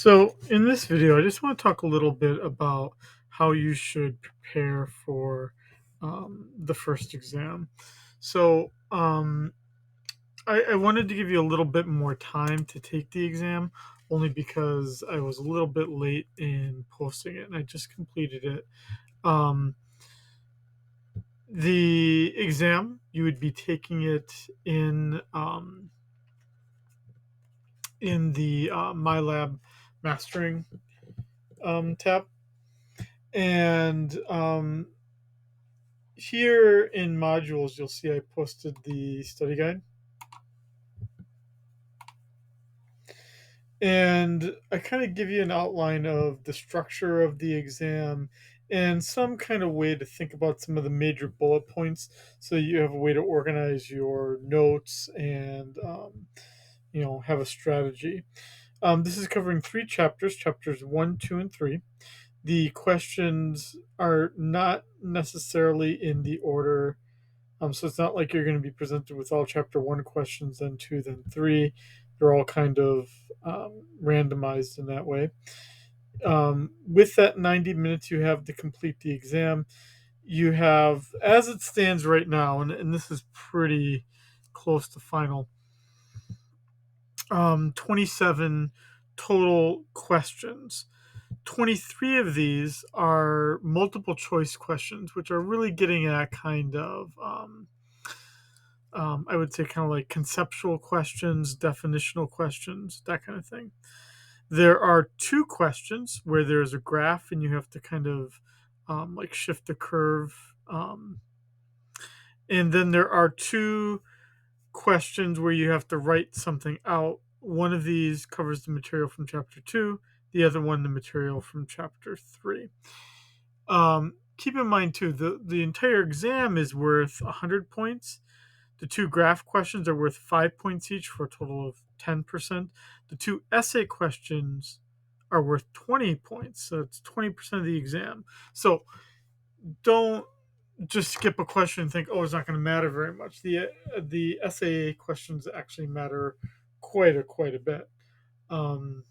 So, in this video, I just want to talk a little bit about how you should prepare for the first exam. So, I wanted to give you a little bit more time to take the exam, only because I was a little bit late in posting it and I just completed it. Um, the exam, you would be taking it in the MyLab Mastering tab. And here in modules, you'll see I posted the study guide. And I kind of give you an outline of the structure of the exam and some kind of way to think about some of the major bullet points so you have a way to organize your notes and, have a strategy. This is covering three chapters, chapters 1, 2, and 3. The questions are not necessarily in the order. So it's not like you're going to be presented with all chapter 1 questions, then 2, then 3. They're all kind of randomized in that way. With that 90 minutes you have to complete the exam, you have, as it stands right now, and this is pretty close to final, 27 total questions. 23 of these are multiple choice questions, which are really getting at kind of, I would say, kind of like conceptual questions, definitional questions, that kind of thing. There are two questions where there's a graph and you have to kind of like shift the curve. And then there are two questions where you have to write something out. One of these covers the material from chapter 2, the other one, the material from chapter 3. Keep in mind, too, the entire exam is worth 100 points. The two graph questions are worth 5 points each for a total of 10%. The two essay questions are worth 20 points. So it's 20% of the exam. So don't just skip a question and think, oh, it's not going to matter very much. The essay questions actually matter quite a bit. Um,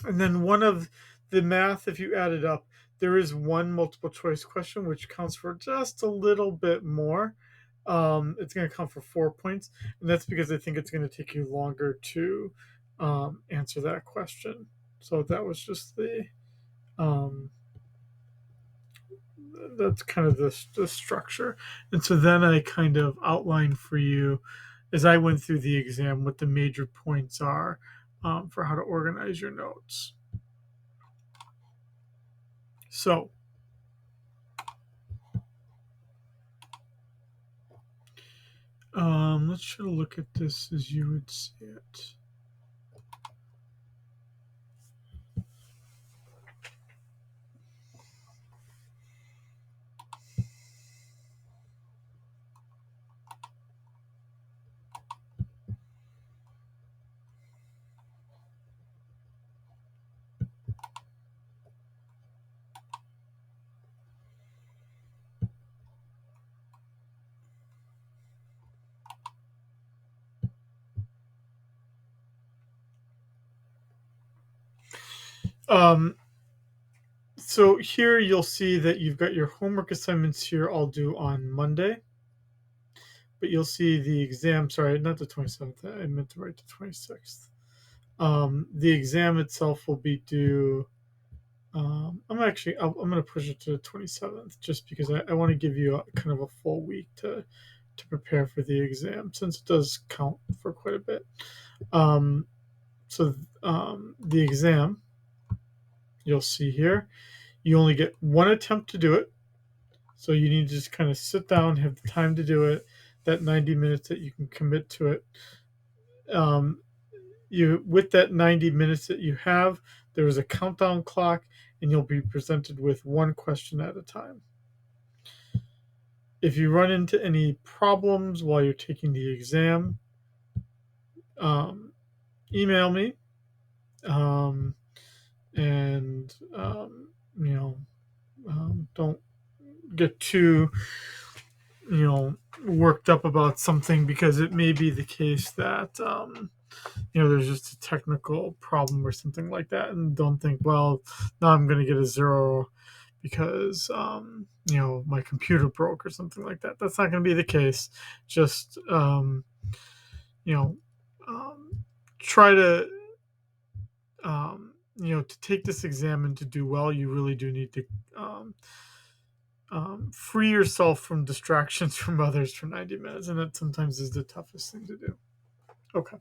and then one of the math, if you add it up, there is one multiple choice question which counts for just a little bit more. It's going to count for 4 points, and that's because I think it's going to take you longer to answer that question. So that was just um, that's kind of the structure. And so then I kind of outlined for you as I went through the exam what the major points are for how to organize your notes. So let's try to look at this as you would see it. Um, so here you'll see that you've got your homework assignments here all due on Monday, but you'll see the exam. Sorry, not the 27th. I meant to write the 26th. The exam itself will be due. I'm going to push it to the 27th just because I want to give you kind of a full week to prepare for the exam since it does count for quite a bit. Um, so the exam you'll see here, you only get one attempt to do it. So you need to just kind of sit down, have the time to do it, that 90 minutes that you can commit to it. Um, you with that 90 minutes that you have, there is a countdown clock and you'll be presented with one question at a time. If you run into any problems while you're taking the exam, um, email me, um, and don't get too worked up about something because it may be the case that there's just a technical problem or something like that, and don't think, well, now I'm going to get a zero because my computer broke or something like that. That's not going to be the case. Just you know um, try to to take this exam and to do well, you really do need to um, free yourself from distractions from others for 90 minutes, and that sometimes is the toughest thing to do. Okay.